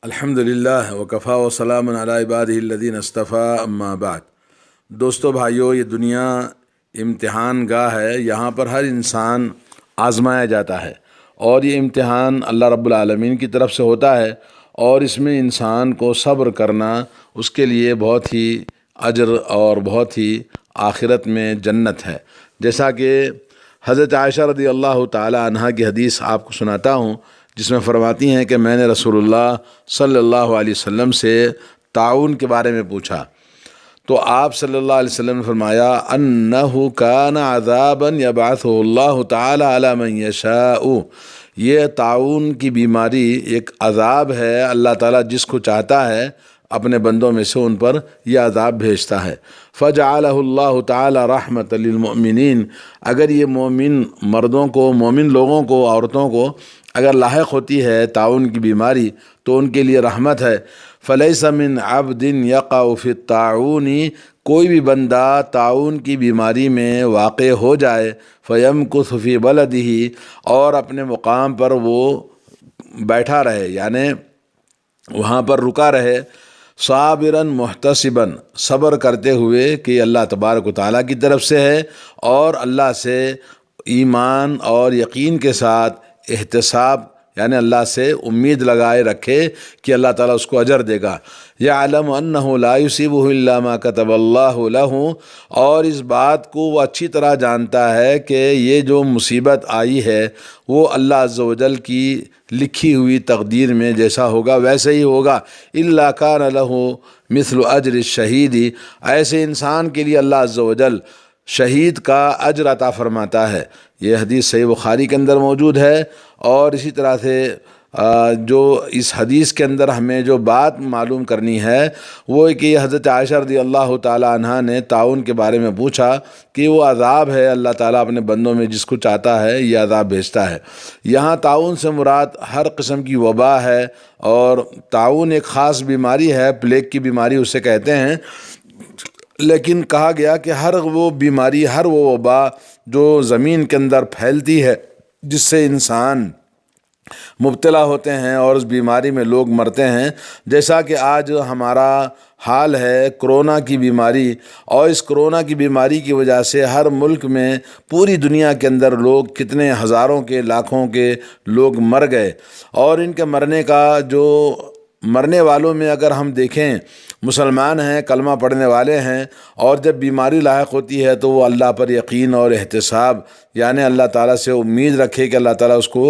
الحمدللہ وکفا وسلام علی عبادہ الذین اصطفیٰ اما بعد۔ دوستو بھائیو، یہ دنیا امتحان گاہ ہے، یہاں پر ہر انسان آزمایا جاتا ہے، اور یہ امتحان اللہ رب العالمین کی طرف سے ہوتا ہے، اور اس میں انسان کو صبر کرنا اس کے لیے بہت ہی اجر اور بہت ہی آخرت میں جنت ہے۔ جیسا کہ حضرت عائشہ رضی اللہ تعالی عنہا کی حدیث آپ کو سناتا ہوں، جس میں فرماتی ہیں کہ میں نے رسول اللہ صلی اللہ علیہ وسلم سے تعاون کے بارے میں پوچھا، تو آپ صلی اللہ علیہ وسلم نے فرمایا انہ کان عذابا یبعثہ اللہ تعالی علی من یشاء، یہ تعاون کی بیماری ایک عذاب ہے، اللہ تعالیٰ جس کو چاہتا ہے اپنے بندوں میں سے ان پر یہ عذاب بھیجتا ہے۔ فجعلہ اللہ تعالی رحمۃ للمؤمنین، اگر یہ مومن مردوں کو، مومن لوگوں کو، عورتوں کو اگر لاحق ہوتی ہے تعاون کی بیماری تو ان کے لیے رحمت ہے۔ فلیس من عبد یقع فی الطاعون، کوئی بھی بندہ تعاون کی بیماری میں واقع ہو جائے، فیمکث فی بلدہ، اور اپنے مقام پر وہ بیٹھا رہے، یعنی وہاں پر رکا رہے، صابرا محتسبا، صبر کرتے ہوئے کہ اللہ تبارک و تعالیٰ کی طرف سے ہے، اور اللہ سے ایمان اور یقین کے ساتھ احتساب، یعنی اللہ سے امید لگائے رکھے کہ اللہ تعالیٰ اس کو اجر دے گا۔ یعلم انہ لا یصیبہ الا ما کتب اللہ لہ، اور اس بات کو وہ اچھی طرح جانتا ہے کہ یہ جو مصیبت آئی ہے وہ اللہ عز و جل کی لکھی ہوئی تقدیر میں جیسا ہوگا ویسے ہی ہوگا۔ الا کان لہ مثل اجر الشہید، ایسے انسان کے لیے اللہ عز و جل شہید کا اجر عطا فرماتا ہے۔ یہ حدیث صحیح بخاری کے اندر موجود ہے، اور اسی طرح سے جو اس حدیث کے اندر ہمیں جو بات معلوم کرنی ہے وہ ہے کہ حضرت عائشہ رضی اللہ تعالی عنہا نے تعاون کے بارے میں پوچھا کہ وہ عذاب ہے، اللہ تعالیٰ اپنے بندوں میں جس کو چاہتا ہے یہ عذاب بھیجتا ہے۔ یہاں تعاون سے مراد ہر قسم کی وبا ہے، اور تعاون ایک خاص بیماری ہے، پلیگ کی بیماری اسے کہتے ہیں، لیکن کہا گیا کہ ہر وہ بیماری، ہر وہ وبا جو زمین کے اندر پھیلتی ہے، جس سے انسان مبتلا ہوتے ہیں اور اس بیماری میں لوگ مرتے ہیں، جیسا کہ آج ہمارا حال ہے کرونا کی بیماری، اور اس کرونا کی بیماری کی وجہ سے ہر ملک میں، پوری دنیا کے اندر لوگ کتنے ہزاروں کے، لاکھوں کے لوگ مر گئے، اور ان کے مرنے کا جو مرنے والوں میں اگر ہم دیکھیں مسلمان ہیں، کلمہ پڑھنے والے ہیں، اور جب بیماری لاحق ہوتی ہے تو وہ اللہ پر یقین اور احتساب، یعنی اللہ تعالیٰ سے امید رکھے کہ اللہ تعالیٰ اس کو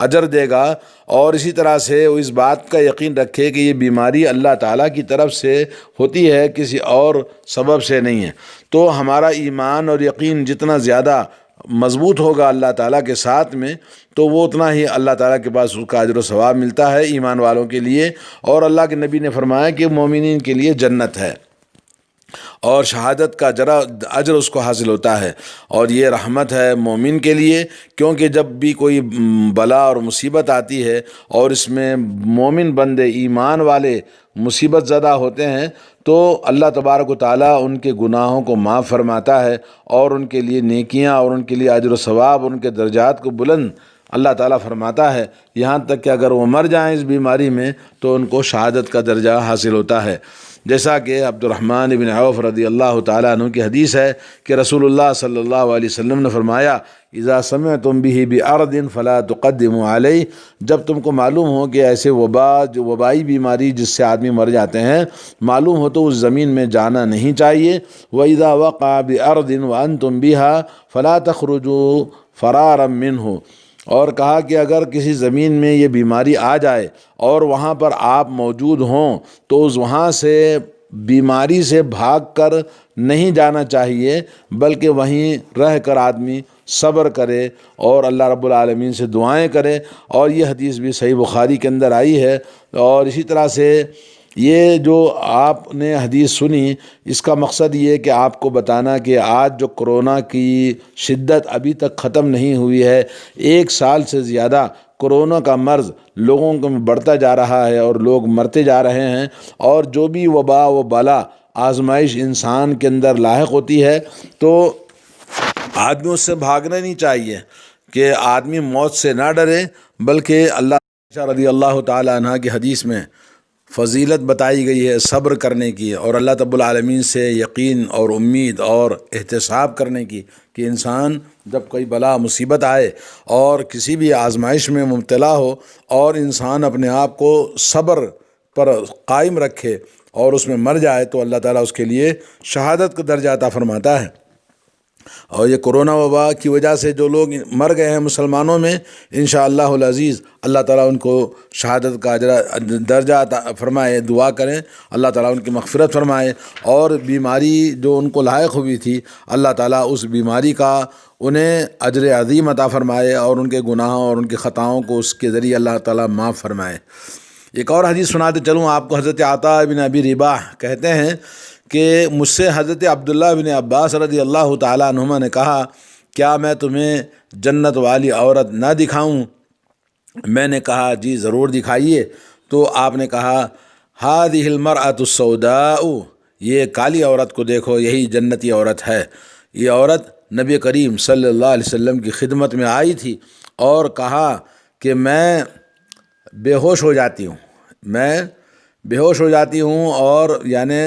اجر دے گا، اور اسی طرح سے وہ اس بات کا یقین رکھے کہ یہ بیماری اللہ تعالیٰ کی طرف سے ہوتی ہے، کسی اور سبب سے نہیں ہے۔ تو ہمارا ایمان اور یقین جتنا زیادہ مضبوط ہوگا اللہ تعالیٰ کے ساتھ میں، تو وہ اتنا ہی اللہ تعالیٰ کے پاس اس کا اجر و ثواب ملتا ہے ایمان والوں کے لیے، اور اللہ کے نبی نے فرمایا کہ مومنین کے لیے جنت ہے، اور شہادت کا اجر اس کو حاصل ہوتا ہے، اور یہ رحمت ہے مومن کے لیے، کیونکہ جب بھی کوئی بلا اور مصیبت آتی ہے اور اس میں مومن بندے، ایمان والے مصیبت زدہ ہوتے ہیں، تو اللہ تبارک و تعالیٰ ان کے گناہوں کو معاف فرماتا ہے، اور ان کے لیے نیکیاں اور ان کے لیے اجر و ثواب، ان کے درجات کو بلند اللہ تعالیٰ فرماتا ہے، یہاں تک کہ اگر وہ مر جائیں اس بیماری میں تو ان کو شہادت کا درجہ حاصل ہوتا ہے۔ جیسا کہ عبد الرحمن بن عوف رضی اللہ تعالیٰ عنہ کی حدیث ہے کہ رسول اللہ صلی اللہ علیہ وسلم نے فرمایا اذا سمعتم به بارض فلا تقدموا علیہ، جب تم کو معلوم ہو کہ ایسے جو وبائی بیماری جس سے آدمی مر جاتے ہیں معلوم ہو تو اس زمین میں جانا نہیں چاہیے۔ وَإِذَا وَقَعَ بِأَرْضٍ وَأَنْتُمْ بِهَا فَلَا تَخْرُجُوا فَرَارًا مِّنْهُ، اور کہا کہ اگر کسی زمین میں یہ بیماری آ جائے اور وہاں پر آپ موجود ہوں تو وہاں سے بیماری سے بھاگ کر نہیں جانا چاہیے، بلکہ وہیں رہ کر آدمی صبر کرے اور اللہ رب العالمین سے دعائیں کرے، اور یہ حدیث بھی صحیح بخاری کے اندر آئی ہے۔ اور اسی طرح سے یہ جو آپ نے حدیث سنی، اس کا مقصد یہ کہ آپ کو بتانا کہ آج جو کرونا کی شدت ابھی تک ختم نہیں ہوئی ہے، 1 سال سے زیادہ کرونا کا مرض لوگوں کو بڑھتا جا رہا ہے اور لوگ مرتے جا رہے ہیں، اور جو بھی وبا و بلا آزمائش انسان کے اندر لاحق ہوتی ہے تو آدمی اس سے بھاگنا نہیں چاہیے، کہ آدمی موت سے نہ ڈرے، بلکہ اللہ رضی اللہ تعالی عنہ کی حدیث میں فضیلت بتائی گئی ہے صبر کرنے کی اور اللہ رب العالمین سے یقین اور امید اور احتساب کرنے کی، کہ انسان جب کوئی بلا مصیبت آئے اور کسی بھی آزمائش میں مبتلا ہو اور انسان اپنے آپ کو صبر پر قائم رکھے اور اس میں مر جائے تو اللہ تعالیٰ اس کے لیے شہادت کا درجہ عطا فرماتا ہے۔ اور یہ کرونا وبا کی وجہ سے جو لوگ مر گئے ہیں مسلمانوں میں، انشاءاللہ العزیز اللہ تعالیٰ ان کو شہادت کا درجہ عطا فرمائے۔ دعا کریں اللہ تعالیٰ ان کی مغفرت فرمائے، اور بیماری جو ان کو لاحق ہوئی تھی اللہ تعالیٰ اس بیماری کا انہیں اجر عظیم عطا فرمائے، اور ان کے گناہوں اور ان کی خطاؤں کو اس کے ذریعے اللہ تعالیٰ معاف فرمائے۔ ایک اور حدیث سناتے چلوں آپ کو۔ حضرت عطا بن ابی رباح کہتے ہیں کہ مجھ سے حضرت عبداللہ بن عباس رضی اللہ تعالیٰ عنہما نے کہا، کیا میں تمہیں جنت والی عورت نہ دکھاؤں؟ میں نے کہا جی ضرور دکھائیے۔ تو آپ نے کہا، ہذہ المرأۃ السوداء، یہ کالی عورت کو دیکھو، یہی جنتی عورت ہے۔ یہ عورت نبی کریم صلی اللہ علیہ وسلم کی خدمت میں آئی تھی اور کہا کہ میں بے ہوش ہو جاتی ہوں، میں بے ہوش ہو جاتی ہوں، اور یعنی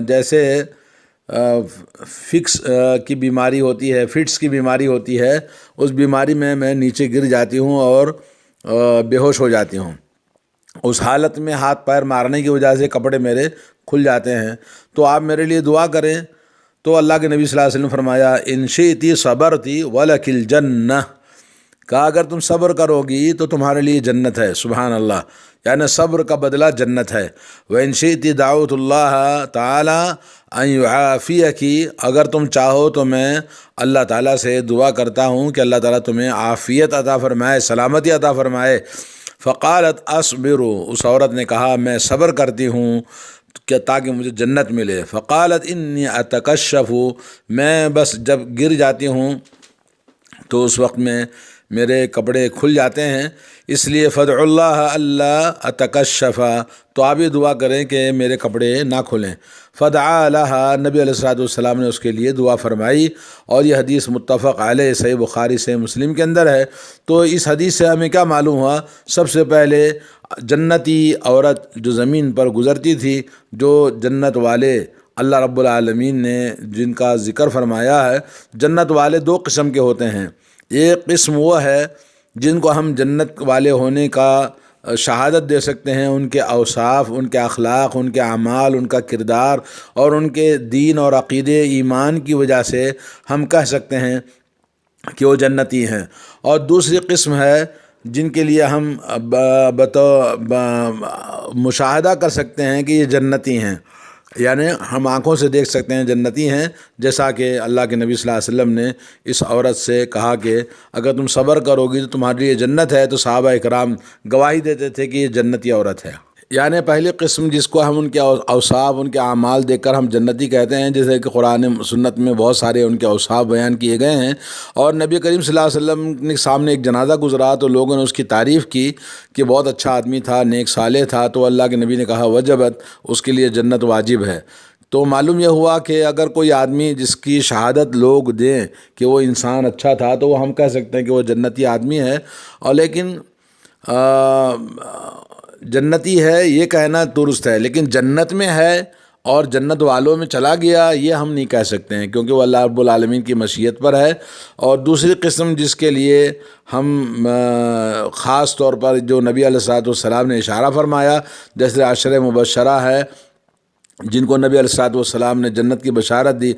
جیسے فکس کی بیماری ہوتی ہے، فٹس کی بیماری ہوتی ہے، اس بیماری میں میں نیچے گر جاتی ہوں اور بے ہوش ہو جاتی ہوں۔ اس حالت میں ہاتھ پیر مارنے کی وجہ سے کپڑے میرے کھل جاتے ہیں، تو آپ میرے لیے دعا کریں۔ تو اللہ کے نبی صلی اللہ علیہ وسلم فرمایا، ان شئتی صبرتی ولک الجنہ، کہا اگر تم صبر کرو گی تو تمہارے لیے جنت ہے۔ سبحان اللہ، یعنی صبر کا بدلہ جنت ہے۔ وَإِن شِئْتِ دَعَوْتُ اللَّهَ تَعَالَىٰ أَن يُعَافِيَكِ، اگر تم چاہو تو میں اللہ تعالیٰ سے دعا کرتا ہوں کہ اللہ تعالیٰ تمہیں عافیت عطا فرمائے، سلامتی عطا فرمائے۔ فقالت اصبر، اس عورت نے کہا میں صبر کرتی ہوں کہ تاکہ مجھے جنت ملے۔ فقالت انی اتکشف، میں بس جب گر جاتی ہوں تو اس وقت میں میرے کپڑے کھل جاتے ہیں، اس لیے فدع اللہ اللہ اتکشف، تو آپ یہ دعا کریں کہ میرے کپڑے نہ کھلیں۔ فدعا لہا، نبی علیہ الصلوۃ والسلام نے اس کے لیے دعا فرمائی، اور یہ حدیث متفق علیہ صحیح بخاری سے مسلم کے اندر ہے۔ تو اس حدیث سے ہمیں کیا معلوم ہوا؟ سب سے پہلے جنتی عورت جو زمین پر گزرتی تھی، جو جنت والے اللہ رب العالمین نے جن کا ذکر فرمایا ہے، جنت والے دو قسم کے ہوتے ہیں۔ ایک قسم وہ ہے جن کو ہم جنت والے ہونے کا شہادت دے سکتے ہیں، ان کے اوصاف، ان کے اخلاق، ان کے اعمال، ان کا کردار اور ان کے دین اور عقیدے ایمان کی وجہ سے ہم کہہ سکتے ہیں کہ وہ جنتی ہیں۔ اور دوسری قسم ہے جن کے لیے ہم مشاہدہ کر سکتے ہیں کہ یہ جنتی ہیں، یعنی ہم آنکھوں سے دیکھ سکتے ہیں جنتی ہیں، جیسا کہ اللہ کے نبی صلی اللہ علیہ وسلم نے اس عورت سے کہا کہ اگر تم صبر کرو گی تو تمہارے لیے جنت ہے، تو صحابہ اکرام گواہی دیتے تھے کہ یہ جنتی عورت ہے۔ یعنی پہلی قسم جس کو ہم ان کے اوصاف، ان کے اعمال دیکھ کر ہم جنتی کہتے ہیں، جیسے کہ قرآن سنت میں بہت سارے ان کے اوصاف بیان کیے گئے ہیں۔ اور نبی کریم صلی اللہ علیہ وسلم کے سامنے ایک جنازہ گزرا تو لوگوں نے اس کی تعریف کی کہ بہت اچھا آدمی تھا، نیک صالح تھا، تو اللہ کے نبی نے کہا وجبت، اس کے لیے جنت واجب ہے۔ تو معلوم یہ ہوا کہ اگر کوئی آدمی جس کی شہادت لوگ دیں کہ وہ انسان اچھا تھا تو وہ ہم کہہ سکتے ہیں کہ وہ جنتی آدمی ہے، اور لیکن جنتی ہے یہ کہنا درست ہے، لیکن جنت میں ہے اور جنت والوں میں چلا گیا یہ ہم نہیں کہہ سکتے ہیں، کیونکہ وہ اللہ رب العالمین کی مشیت پر ہے۔ اور دوسری قسم جس کے لیے ہم خاص طور پر جو نبی علیہ الصلوۃ والسلام نے اشارہ فرمایا، جیسے عشر مبشرہ ہے جن کو نبی علیہ الصلوۃ والسلام نے جنت کی بشارت دی،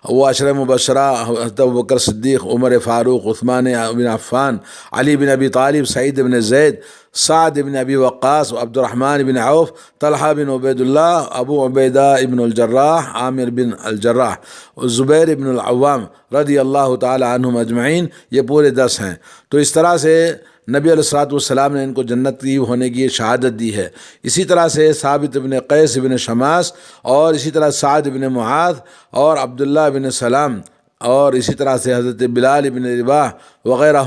وہ عشر مبشرہ حضرت ابوبکر صدیق، عمر فاروق، عثمان بن عفان، علی بن ابی طالب، سعید بن زید، سعد بن ابی وقاص، عبد الرحمن بن عوف، طلحہ بن عبید اللہ، ابو عبیدہ ابن الجراح، عامر بن الجراح، زبیر بن العوام رضی اللہ تعالی عنہم اجمعین، یہ پورے 10 ہیں۔ تو اس طرح سے نبی علیہ الصلوۃ والسلام نے ان کو جنتی ہونے کی شہادت دی ہے۔ اسی طرح سے ثابت بن قیس بن شماس، اور اسی طرح سعد بن معاذ اور عبداللہ بن سلام، اور اسی طرح سے حضرت بلال بن رباح وغیرہ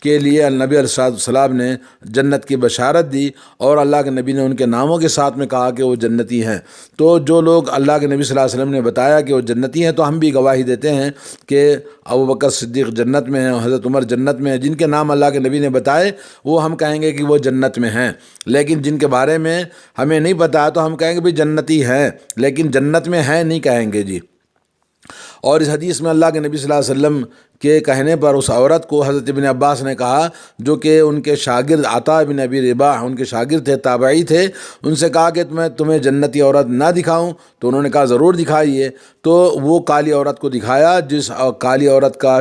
کے لیے نبی علیہ السلام نے جنت کی بشارت دی، اور اللہ کے نبی نے ان کے ناموں کے ساتھ میں کہا کہ وہ جنتی ہیں۔ تو جو لوگ اللہ کے نبی صلی اللہ علیہ وسلم نے بتایا کہ وہ جنتی ہیں، تو ہم بھی گواہی دیتے ہیں کہ ابوبکر صدیق جنت میں ہیں، حضرت عمر جنت میں ہیں۔ جن کے نام اللہ کے نبی نے بتائے وہ ہم کہیں گے کہ وہ جنت میں ہیں، لیکن جن کے بارے میں ہمیں نہیں پتا تو ہم کہیں گے بھی جنتی ہیں، لیکن جنت میں ہیں نہیں کہیں گے جی۔ اور اس حدیث میں اللہ کے نبی صلی اللہ علیہ وسلم کے کہنے پر اس عورت کو حضرت ابن عباس نے کہا، جو کہ ان کے شاگرد عطا بن ابی رباح ان کے شاگرد تھے، تابعی تھے، ان سے کہا کہ میں تمہیں جنتی عورت نہ دکھاؤں؟ تو انہوں نے کہا ضرور دکھائیے۔ تو وہ کالی عورت کو دکھایا، جس کالی عورت کا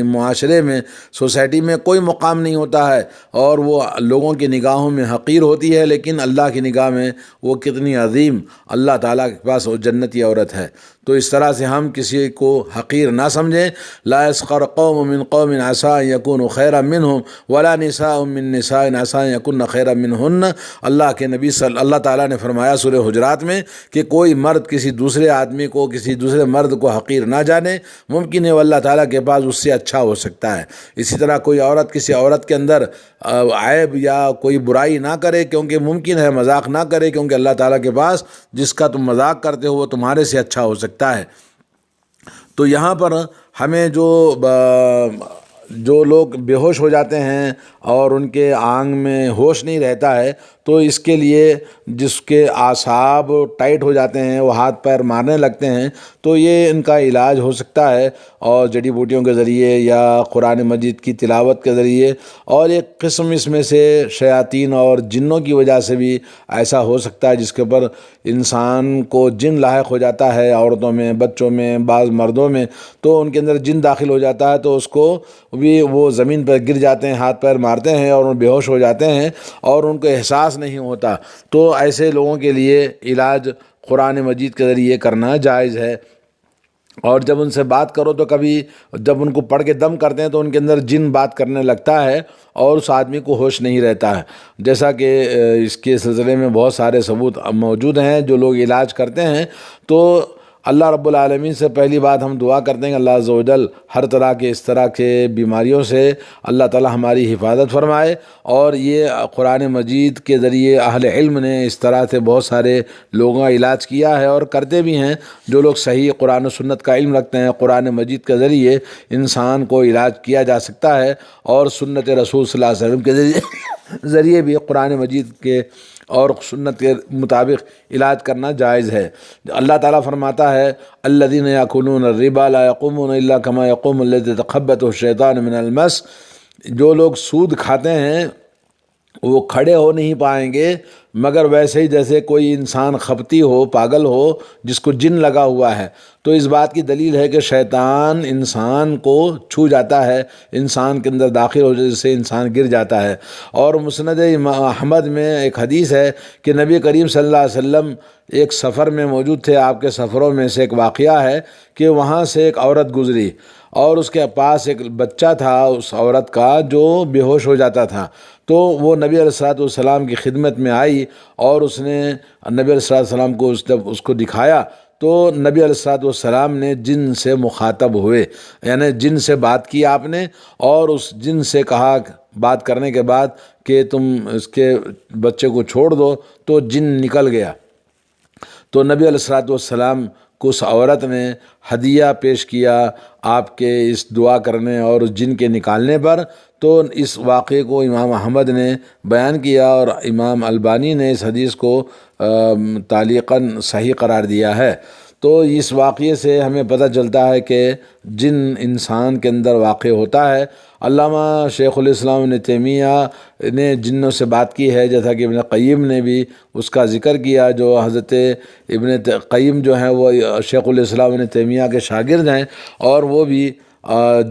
معاشرے میں، سوسائٹی میں کوئی مقام نہیں ہوتا ہے، اور وہ لوگوں کی نگاہوں میں حقیر ہوتی ہے، لیکن اللہ کی نگاہ میں وہ کتنی عظیم، اللہ تعالیٰ کے پاس وہ جنتی عورت ہے۔ تو اس طرح سے ہم کسی کو حقیر نہ سمجھیں۔ لا يسخر قوم من قوم عسى ان يكونوا خيرا منهم ولا نساء من نساء عسى ان يكن خيرا منهن۔ اللہ کے نبی اللہ تعالیٰ نے فرمایا سورہ حجرات میں کہ کوئی مرد کسی دوسرے آدمی کو، کسی دوسرے مرد کو حقیر نہ جانے، ممکن ہے وہ اللہ تعالیٰ کے پاس اس سے اچھا ہو سکتا ہے۔ اسی طرح کوئی عورت کسی عورت کے اندر عیب یا کوئی برائی نہ کرے، کیونکہ ممکن ہے مذاق نہ کرے، کیونکہ اللہ تعالیٰ کے پاس جس کا تم مذاق کرتے ہو وہ تمہارے سے اچھا ہو سکتا ہے۔ تو یہاں پر ہمیں جو لوگ بے ہوش ہو جاتے ہیں اور ان کے آنگ میں ہوش نہیں رہتا ہے، تو اس کے لیے جس کے اعصاب ٹائٹ ہو جاتے ہیں، وہ ہاتھ پیر مارنے لگتے ہیں، تو یہ ان کا علاج ہو سکتا ہے، اور جڑی بوٹیوں کے ذریعے یا قرآن مجید کی تلاوت کے ذریعے، اور ایک قسم اس میں سے شیاطین اور جنوں کی وجہ سے بھی ایسا ہو سکتا ہے، جس کے اوپر انسان کو جن لاحق ہو جاتا ہے، عورتوں میں، بچوں میں، بعض مردوں میں، تو ان کے اندر جن داخل ہو جاتا ہے، تو اس کو بھی وہ زمین پر گر جاتے ہیں، ہاتھ پیر مارتے ہیں اور بے ہوش ہو جاتے ہیں، اور ان کو احساس نہیں ہوتا۔ تو ایسے لوگوں کے لیے علاج قرآن مجید کے ذریعے کرنا جائز ہے۔ اور جب ان سے بات کرو تو کبھی جب ان کو پڑھ کے دم کرتے ہیں تو ان کے اندر جن بات کرنے لگتا ہے اور اس آدمی کو ہوش نہیں رہتا ہے، جیسا کہ اس کے سلسلے میں بہت سارے ثبوت موجود ہیں جو لوگ علاج کرتے ہیں۔ تو اللہ رب العالمین سے پہلی بات ہم دعا کرتے ہیں کہ اللہ عز و جل ہر طرح کے اس طرح کے بیماریوں سے اللہ تعالی ہماری حفاظت فرمائے۔ اور یہ قرآن مجید کے ذریعے اہل علم نے اس طرح سے بہت سارے لوگوں کا علاج کیا ہے اور کرتے بھی ہیں۔ جو لوگ صحیح قرآن و سنت کا علم رکھتے ہیں، قرآن مجید کے ذریعے انسان کو علاج کیا جا سکتا ہے، اور سنت رسول صلی اللہ علیہ وسلم کے ذریعے بھی قرآن مجید کے اور سنت کے مطابق علاج کرنا جائز ہے۔ اللہ تعالیٰ فرماتا ہے الذین یأکلون الربا لا یقومون الا کما یقوم الذی یتخبطہ الشیطان من المس۔ جو لوگ سود کھاتے ہیں وہ کھڑے ہو نہیں پائیں گے مگر ویسے ہی جیسے کوئی انسان خپتی ہو، پاگل ہو، جس کو جن لگا ہوا ہے۔ تو اس بات کی دلیل ہے کہ شیطان انسان کو چھو جاتا ہے، انسان کے اندر داخل ہو جائے سے انسان گر جاتا ہے۔ اور مسند امام احمد میں ایک حدیث ہے کہ نبی کریم صلی اللہ علیہ وسلم ایک سفر میں موجود تھے۔ آپ کے سفروں میں سے ایک واقعہ ہے کہ وہاں سے ایک عورت گزری اور اس کے پاس ایک بچہ تھا اس عورت کا جو بے ہوش ہو جاتا تھا۔ تو وہ نبی علیہ السلام کی خدمت میں آئی اور اس نے نبی علیہ السلام کو اس کو دکھایا، تو نبی علیہ السلام نے جن سے مخاطب ہوئے، یعنی جن سے بات کی آپ نے، اور اس جن سے کہا بات کرنے کے بعد کہ تم اس کے بچے کو چھوڑ دو، تو جن نکل گیا۔ تو نبی علیہ السلام کو اس عورت نے ہدیہ پیش کیا آپ کے اس دعا کرنے اور اس جن کے نکالنے پر۔ تو اس واقعے کو امام احمد نے بیان کیا اور امام البانی نے اس حدیث کو تعلیقاً صحیح قرار دیا ہے۔ تو اس واقعے سے ہمیں پتہ چلتا ہے کہ جن انسان کے اندر واقع ہوتا ہے۔ علامہ شیخ الاسلام ابن تیمیہ نے جنوں سے بات کی ہے، جیسا کہ ابن قیم نے بھی اس کا ذکر کیا۔ جو حضرت ابن قیم جو ہیں وہ شیخ الاسلام ابن تیمیہ کے شاگرد ہیں، اور وہ بھی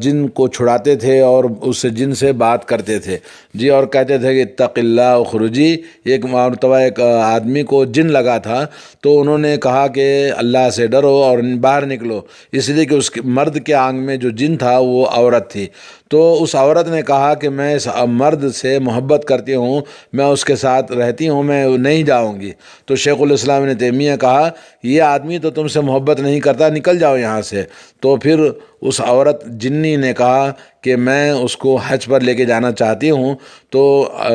جن کو چھڑاتے تھے اور اس جن سے بات کرتے تھے جی، اور کہتے تھے کہ اتق اللہ اخرجی۔ ایک مرتبہ ایک آدمی کو جن لگا تھا تو انہوں نے کہا کہ اللہ سے ڈرو اور باہر نکلو، اس لیے کہ اس مرد کے آنگ میں جو جن تھا وہ عورت تھی۔ تو اس عورت نے کہا کہ میں اس مرد سے محبت کرتی ہوں، میں اس کے ساتھ رہتی ہوں، میں نہیں جاؤں گی۔ تو شیخ الاسلام نے تیمیہ کہا یہ آدمی تو تم سے محبت نہیں کرتا، نکل جاؤ یہاں سے۔ تو پھر اس عورت جنی نے کہا کہ میں اس کو حج پر لے کے جانا چاہتی ہوں، تو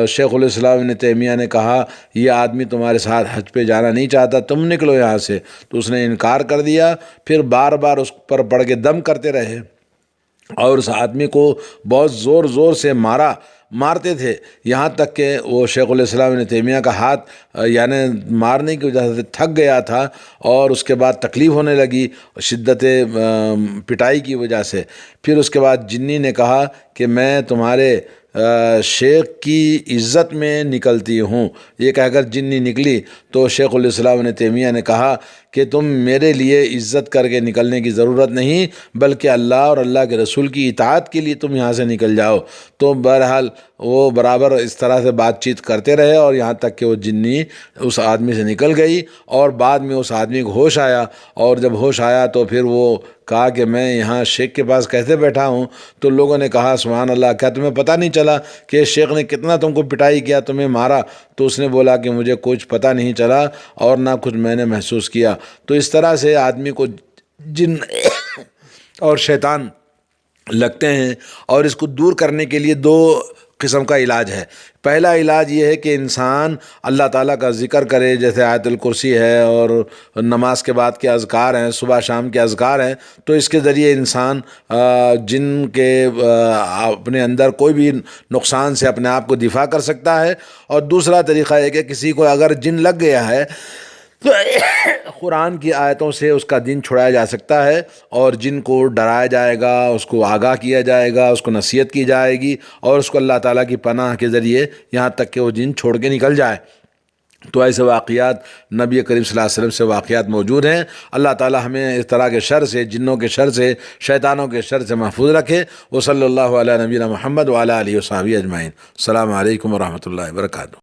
شیخ الاسلام ابن تیمیہ نے کہا یہ آدمی تمہارے ساتھ حج پہ جانا نہیں چاہتا، تم نکلو یہاں سے۔ تو اس نے انکار کر دیا، پھر بار بار اس پر پڑھ کے دم کرتے رہے اور اس آدمی کو بہت زور زور سے مارتے تھے، یہاں تک کہ وہ شیخ الاسلام ابن تیمیہ کا ہاتھ یعنی مارنے کی وجہ سے تھک گیا تھا، اور اس کے بعد تکلیف ہونے لگی شدت پٹائی کی وجہ سے۔ پھر اس کے بعد جنی نے کہا کہ میں تمہارے شیخ کی عزت میں نکلتی ہوں، یہ کہہ کر جنی نکلی۔ تو شیخ الاسلام ابن تیمیہ نے کہا کہ تم میرے لیے عزت کر کے نکلنے کی ضرورت نہیں، بلکہ اللہ اور اللہ کے رسول کی اطاعت کے لیے تم یہاں سے نکل جاؤ۔ تو بہرحال وہ برابر اس طرح سے بات چیت کرتے رہے، اور یہاں تک کہ وہ جنی اس آدمی سے نکل گئی، اور بعد میں اس آدمی کو ہوش آیا، اور جب ہوش آیا تو پھر وہ کہا کہ میں یہاں شیخ کے پاس کیسے بیٹھا ہوں؟ تو لوگوں نے کہا سبحان اللہ، کیا تمہیں پتہ نہیں چلا کہ شیخ نے کتنا تم کو پٹائی کیا، تمہیں مارا؟ تو اس نے بولا کہ مجھے کچھ پتہ نہیں چلا اور نہ کچھ میں نے محسوس کیا۔ تو اس طرح سے آدمی کو جن اور شیطان لگتے ہیں، اور اس کو دور کرنے کے لیے دو قسم کا علاج ہے۔ پہلا علاج یہ ہے کہ انسان اللہ تعالیٰ کا ذکر کرے، جیسے آیت الکرسی ہے اور نماز کے بعد کے اذکار ہیں، صبح شام کے اذکار ہیں، تو اس کے ذریعے انسان جن کے اپنے اندر کوئی بھی نقصان سے اپنے آپ کو دفاع کر سکتا ہے۔ اور دوسرا طریقہ ہے کہ کسی کو اگر جن لگ گیا ہے تو قرآن کی آیتوں سے اس کا دین چھڑایا جا سکتا ہے، اور جن کو ڈرایا جائے گا، اس کو آگاہ کیا جائے گا، اس کو نصیحت کی جائے گی، اور اس کو اللہ تعالیٰ کی پناہ کے ذریعے یہاں تک کہ وہ جن چھوڑ کے نکل جائے۔ تو ایسے واقعات نبی کریم صلی اللہ علیہ وسلم سے واقعات موجود ہیں۔ اللہ تعالیٰ ہمیں اس طرح کے شر سے، جنوں کے شر سے، شیطانوں کے شر سے محفوظ رکھے۔ وصلی اللہ علیہ نبینا محمد وعلی آلہ وصحبہ اجمعین۔ السلام علیکم ورحمۃ اللہ وبرکاتہ۔